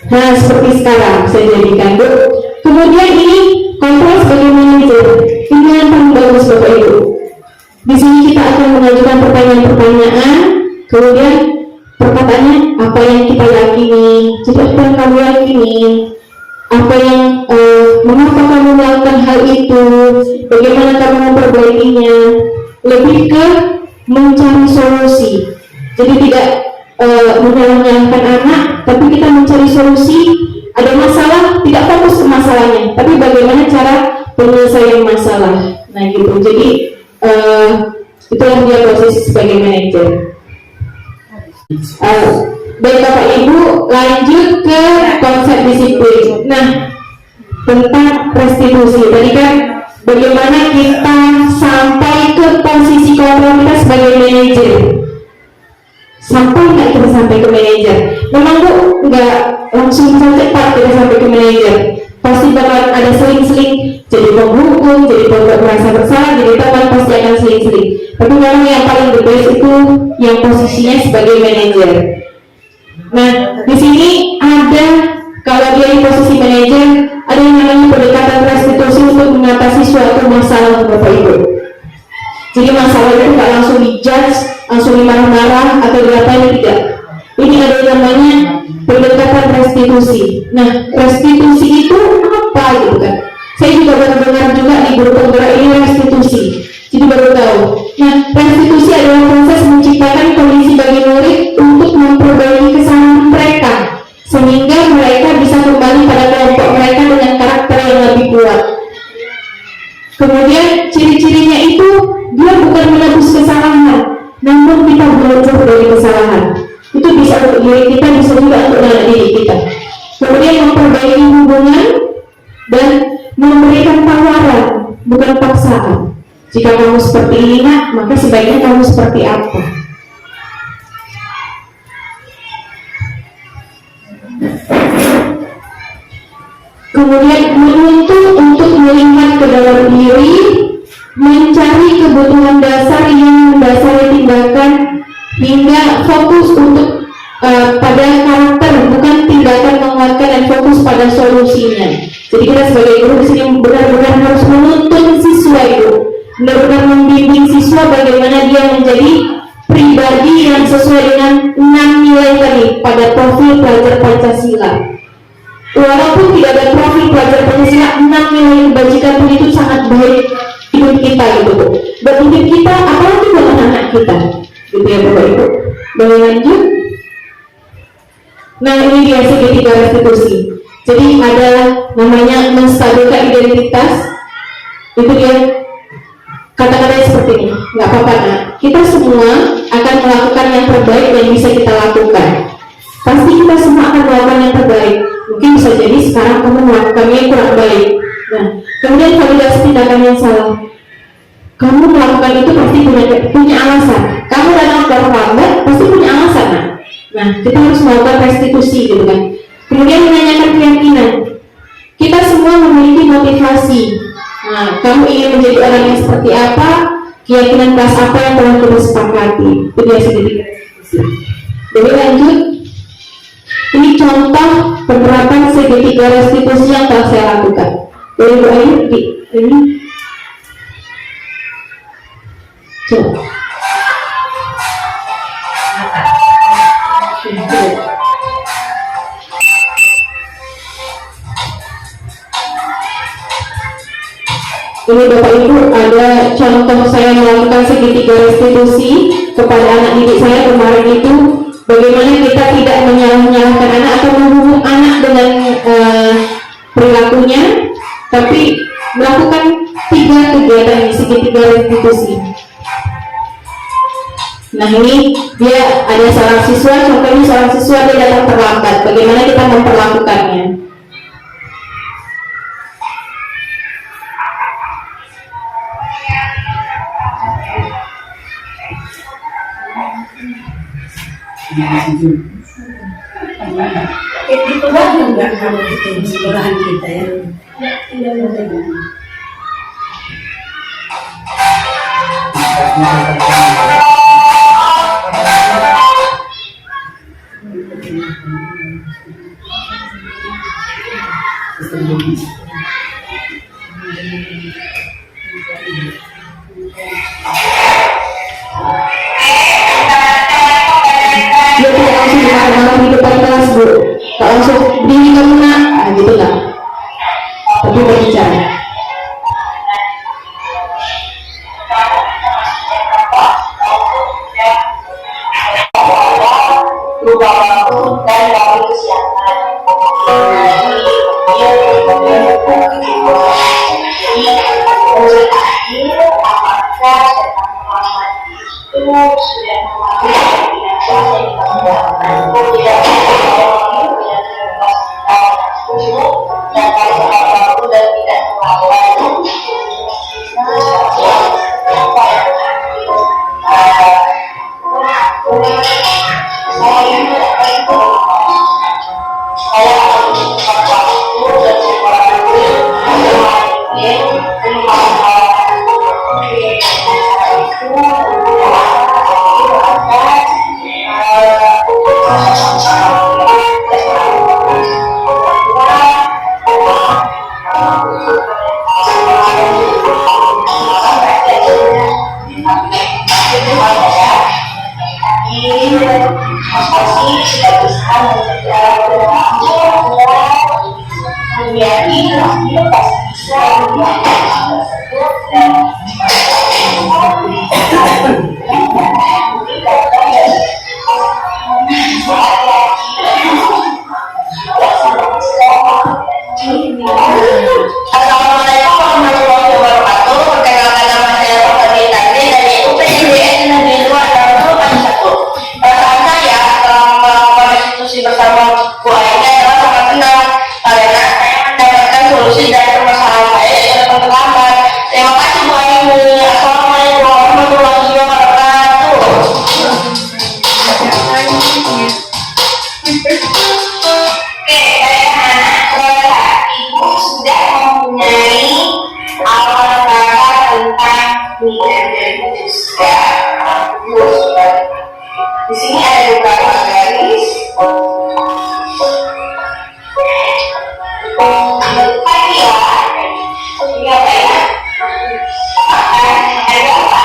Nah, seperti sekarang saya jadikan Bu. Kemudian ini kontrol sebagai manajer. Ini yang paling bagus Bapak Ibu. Di sini kita akan mengajukan pertanyaan-pertanyaan, kemudian perkataannya apa yang kita yakini, jadi apa yang kamu yakini, apa yang mengapa kamu melakukan hal itu, bagaimana kamu memperbaikinya, lebih ke mencari solusi. Jadi tidak menyalahkan anak, tapi kita mencari solusi. Ada masalah, tidak fokus ke masalahnya, tapi bagaimana cara penyelesaian masalah. Nah gitu. Jadi itulah dia posisi sebagai manajer. Baik Bapak Ibu, lanjut ke konsep disiplin. Nah, tentang restitusi. Tadi kan bagaimana kita sampai ke posisi kontrol kita sebagai manajer. Sampai nggak kita sampai ke manajer? Memang Bu, nggak langsung cepat kita sampai ke manajer. Pasti bakal ada seling-seling, jadi penghukum, jadi pembuat merasa bersalah, jadi teman pasti akan seling-seling. Tapi memang yang paling the best itu yang posisinya sebagai manajer. Nah, di sini ada, kalau dia di posisi manajer, ada yang namanya pendekatan restitusi untuk mengatasi suatu masalah Bapak Ibu. Jadi masalah itu nggak langsung dijudge, langsung dimarah-marah atau diapain, tidak. Ini ada yang namanya pendekatan restitusi. Nah, restitusi itu apa gitu kan? Saya juga baru dengar juga di guru penggerak ini restitusi. Jadi baru tahu. Nah, restitusi adalah proses menciptakan kondisi bagi murid untuk memperbaiki kesalahan mereka, sehingga mereka bisa kembali pada kelompok mereka dengan karakter yang lebih kuat. Kemudian ciri-cirinya itu dia bukan menebus kesalahan, namun kita belajar dari kesalahan. Itu bisa untuk diri kita, bisa juga untuk anak didik kita. Kemudian memperbaiki hubungan dan memberikan tawaran, bukan paksaan. Jika kamu seperti ini nak, maka sebaiknya kamu seperti apa? Kemudian menuntut untuk melihat ke dalam diri, mencari kebutuhan dasar yang mendasari tindakan, hingga fokus untuk pada karakter, bukan tindakan menguatkan, dan fokus pada solusinya. Jadi kita sebagai guru di sini benar-benar harus menuntun siswa itu, benar-benar membimbing siswa bagaimana dia menjadi pribadi yang sesuai dengan 6 nilai tadi pada profil pelajar Pancasila. Walaupun tidak ada profil pelajar Pancasila, 6 nilai kebajikan pun itu sangat baik hidup kita gitu. Buat hidup kita, apalagi buat anak-anak kita. Gitu ya Bapak Ibu. Boleh lanjut? Nah ini dia segitiga restitusi. Jadi ada namanya menstabilkan identitas. Itu dia kata-katanya seperti ini. Nggak apa-apa nak, kita semua akan melakukan yang terbaik yang bisa kita lakukan. Pasti kita semua akan melakukan yang terbaik. Mungkin bisa jadi sekarang kamu melakukannya yang kurang baik. Nah, kemudian validasi tindakan yang salah. Kamu melakukan itu pasti punya alasan. Kamu datang terlambat pasti punya alasan. Nah, kita harus melakukan restitusi gitu kan. Kemudian menanyakan keyakinan. Kita semua memiliki motivasi. Nah, kamu ingin menjadi orang yang seperti apa? Keyakinan kelas apa yang telah kita sepakati? Itu dia segitiga restitusi. Jadi lanjut. Ini contoh penerapan segitiga restitusi yang telah saya lakukan. Dari Bu Ayu di ini. Coba. Ini Bapak Ibu, ada contoh saya melakukan segitiga restitusi kepada anak didik saya kemarin itu. Bagaimana kita tidak menyalahkan anak atau menghukum anak dengan perilakunya, tapi melakukan 3 kegiatan ini, segitiga restitusi. Nah ini dia ada seorang siswa, contohnya seorang siswa dia datang terlambat. Bagaimana kita memperlakukannya? Itu lah enggak kalau itu di sekolahan kita ya. Tidak ada. Dia tidak langsung dimarah-marah di depan kelas, Bu. Tak langsung berdiri kamu nak, gitu lah. Tapi berbicara. Berubah waktu dan waktu kesiapan. Dia apakah Muhammad itu sudah dan kalau dan tidak melawan di sini ada beberapa garis. Pagi ya, ini apa ya? Ada apa?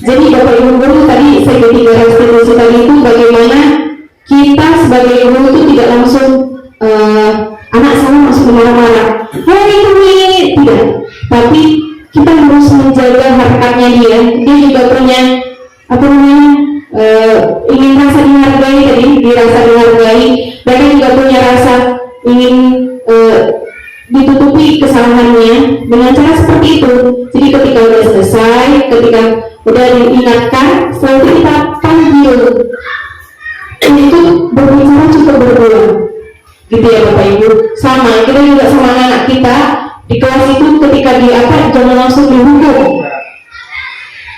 Jadi Bapak Ibu guru tadi saya ketika restitusi tadi itu bagaimana kita sebagai guru itu tidak langsung anak saya masuk marah-marah, ini tidak, tapi kita harus menjaga harkatnya dia juga punya apa namanya ingin rasa dihargai tadi, dirasa dihargai, mereka juga punya rasa ingin ditutupi kesalahannya dengan cara seperti itu. Jadi ketika udah selesai, ketika udah diingatkan, setelah itu kita panggil, itu berbicara cukup berulang, gitu ya Bapak Ibu. Sama, kita juga sama anak kita di kelas itu ketika di apa jangan langsung dihukum.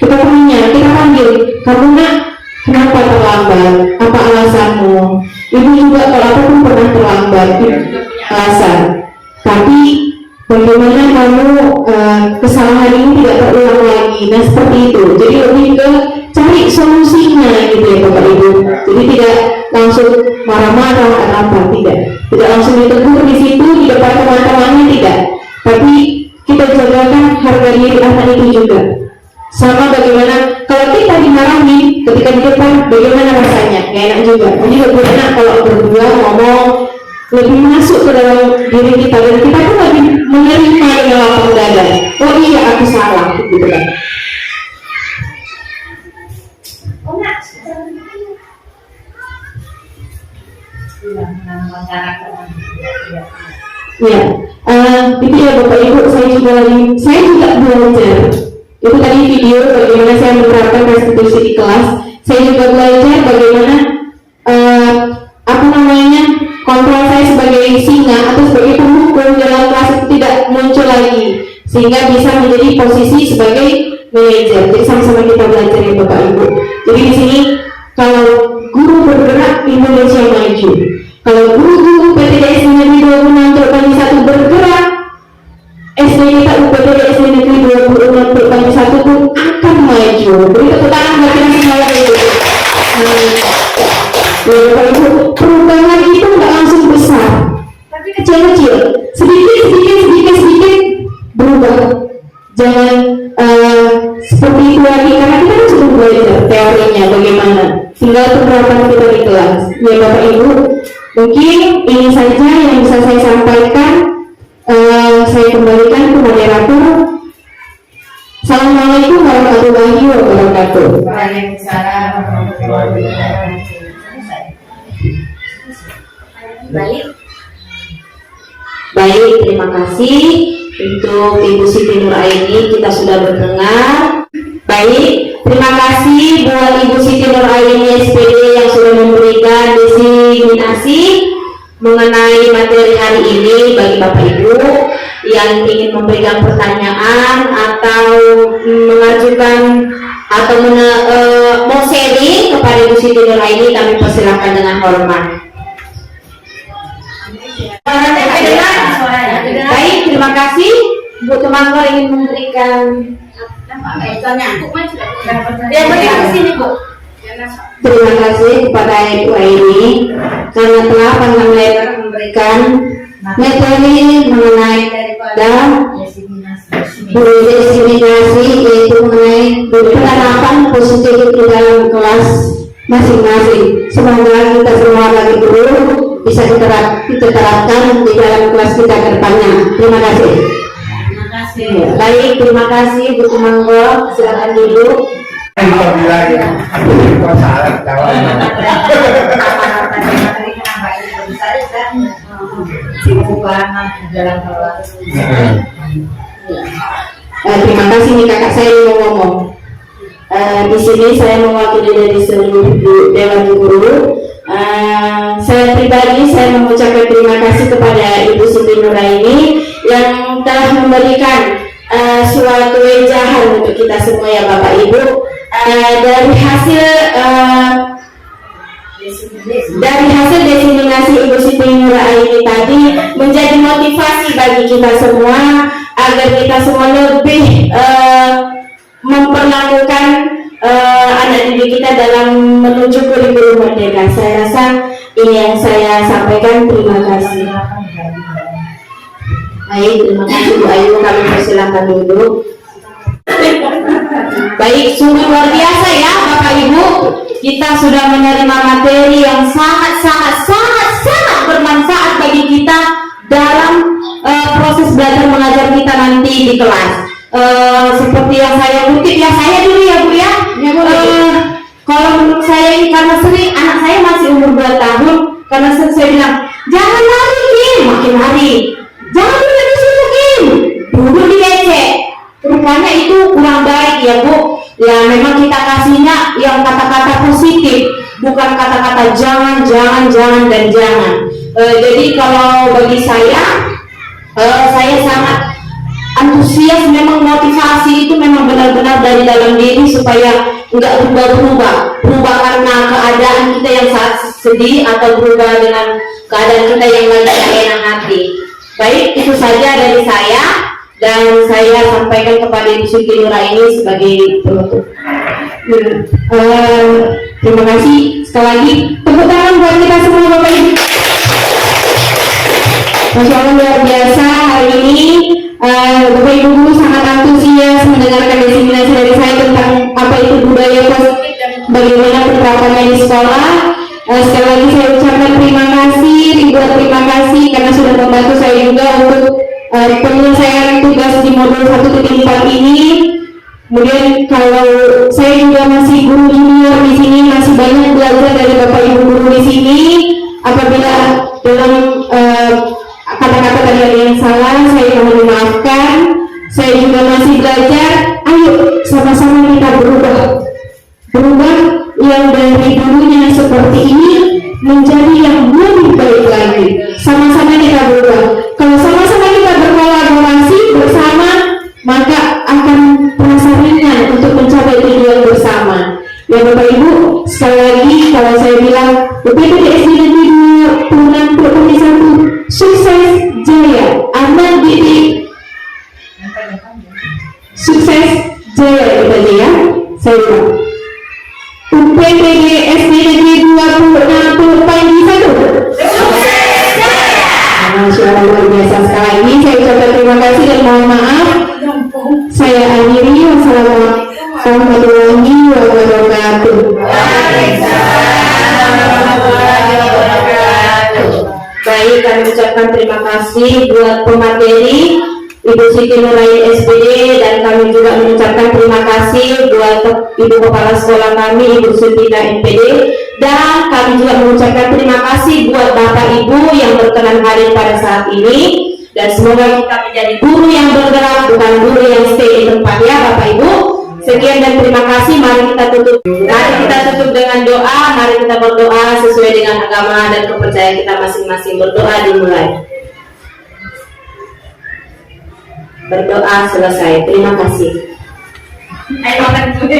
Kita tanya, kita panggil, kamu nak kenapa terlambat? Apa alasanmu? Ibu juga kalau apapun pernah terlambat, alasan. Tapi bagaimana kamu kesalahan ini tidak terulang lagi? Nah seperti itu. Jadi lebih ke cari solusinya gitu ya Bapak Ibu. Jadi tidak langsung marah-marah atau apa, tidak langsung ditegur di situ di depan teman-temannya, tidak. Tapi kita jagakan harga diri anak itu juga. Sama bagaimana kalau kita dimarahi ketika di depan, bagaimana rasanya? Gak enak juga. Jadi lebih enak kalau berdua ngomong, lebih masuk ke dalam diri kita dan kita pun lebih menerima dengan lapang dada. Oh iya aku salah, gitu kan? Ya, itu ya Bapak Ibu, saya juga belajar. Itu tadi video bagaimana saya menerapkan restitusi di kelas. Saya juga belajar bagaimana apa namanya kontrol saya sebagai singa atau sebagai pemukul dalam kelas itu tidak muncul lagi, sehingga bisa menjadi posisi sebagai manajer. Jadi sama-sama kita belajar ya Bapak Ibu. Jadi di sini kalau guru bergerak Indonesia maju, kalau guru-guru PTDS BPD SD Negeri 26 Perpanji 1 pun akan maju. Beri tepuk tangan buat kita semua itu. Bapak Ibu, perubahan itu nggak langsung besar, tapi kecil-kecil, sedikit berubah. Jangan seperti itu lagi, karena kita kan sudah belajar teorinya bagaimana. Tinggal penerapan kita di kelas. Ya Bapak Ibu, mungkin ini saja yang bisa saya sampaikan. Saya kembalikan ke moderator. Assalamualaikum warahmatullahi wabarakatuh. Waalaikumsalam warahmatullahi wabarakatuh. Baik, terima kasih untuk Ibu Siti Nuraini, kita sudah mendengar. Baik, terima kasih buat Ibu Siti Nuraini SPD yang sudah memberikan diseminasi mengenai materi hari ini bagi Bapak Ibu yang ingin memberikan pertanyaan atau mengajukan atau mau sharing kepada Ibu Siti Nuraini, kami persilakan dengan hormat. Baik, terima kasih. Bu Tumanggo ingin memberikan terima kasih kepada Ibu Aini karena telah panjang lebar memberikan materi mengenai daripada diseminasi, yaitu mengenai penerapan positif di dalam kelas masing-masing. Semoga kita semua bagi guru bisa diterapkan di dalam kelas kita ke depannya. Terima kasih. Baik, terima kasih Bu Tumanggo, silakan duduk. Terima kasih nih kakak saya yang mau ngomong. Di sini saya mewakili dari seluruh Dewan Guru. Saya pribadi saya mengucapkan terima kasih kepada Ibu Siti Nuraini yang telah memberikan suatu wejangan untuk kita semua ya Bapak Ibu. Dari hasil diseminasi Ibu Siti Nuraini tadi menjadi motivasi bagi kita semua agar kita semua lebih memperlakukan anak didik kita dalam menuju kurikulum merdeka. Saya rasa ini yang saya sampaikan. Terima kasih. Baik, terima kasih Bu Ayu, kami persilakan duduk. Baik, sungguh luar biasa ya Bapak Ibu. Kita sudah menerima materi yang sangat bermanfaat bagi kita dalam proses belajar mengajar kita nanti di kelas. Seperti yang saya kutip ya, saya dulu ya Bu ya. Kalau menurut saya ini karena sering anak saya masih umur 2 tahun, karena saya bilang jangan lari Kim, makin lari. Jangan duduk di situ Kim, duduk di WC. Rupanya itu kurang baik ya Bu. Ya memang kita kasihnya yang kata-kata positif, bukan kata-kata jangan dan jangan. Jadi kalau bagi saya sangat antusias, memang motivasi itu memang benar-benar dari dalam diri supaya enggak berubah karena keadaan kita yang saat sedih atau berubah dengan keadaan kita yang lagi tidak enak hati. Baik, itu saja dari saya dan saya sampaikan kepada Ibu Siti Nuraini sebagai penutup. Terima kasih sekali lagi. Tepuk tangan buat kita semua Bapak Ibu. Masya Allah luar biasa hari ini. Bapak Ibu guru sangat antusias mendengarkan diseminasi dari saya tentang apa itu budaya positif dan bagaimana penerapannya di sekolah. Sekali lagi saya ucapkan terima kasih, ribuan terima kasih karena sudah membantu saya juga untuk penyelesaian tugas di modul 1.4 ini. Kemudian kalau saya juga masih guru junior di sini, masih banyak belajar dari Bapak Ibu guru di sini. Apabila dalam kata-kata tadi ada yang salah, saya mohon dimaafkan. Saya juga masih belajar. Ayo sama-sama kita berubah yang dari dulunya seperti ini menjadi yang lebih baik lagi. Sama-sama kita berubah. Kalau sama-sama kita berkolaborasi bersama, maka akan terasa ringan untuk mencapai tujuan bersama. Ya Bapak Ibu, sekali lagi kalau saya bilang BPD SD Negeri 26 Perpanji 1 sukses jaya, aman didik Sukses jaya kita jaya. Saya ulang. UPTD SD Negeri 20 Pagi 1. Masyaallah, luar biasa sekali lagi. Saya ucapkan terima kasih dan mohon maaf. Saya akhiri. Wassalamualaikum warahmatullahi wabarakatuh. Baik, kami ucapkan terima kasih buat pemateri Ibu Siti Nuraini SPD, dan kami juga mengucapkan terima kasih buat Ibu Kepala Sekolah kami Ibu Sutina NPD, dan kami juga mengucapkan terima kasih buat Bapak Ibu yang berkenan hadir pada saat ini, dan semoga kita menjadi guru yang bergerak, bukan guru yang stay di tempat, ya Bapak Ibu. Sekian dan terima kasih. Mari kita tutup. Mari kita tutup dengan doa. Mari kita berdoa sesuai dengan agama dan kepercayaan kita masing-masing. Berdoa dimulai. Berdoa selesai. Terima kasih. Ayo makan dulu.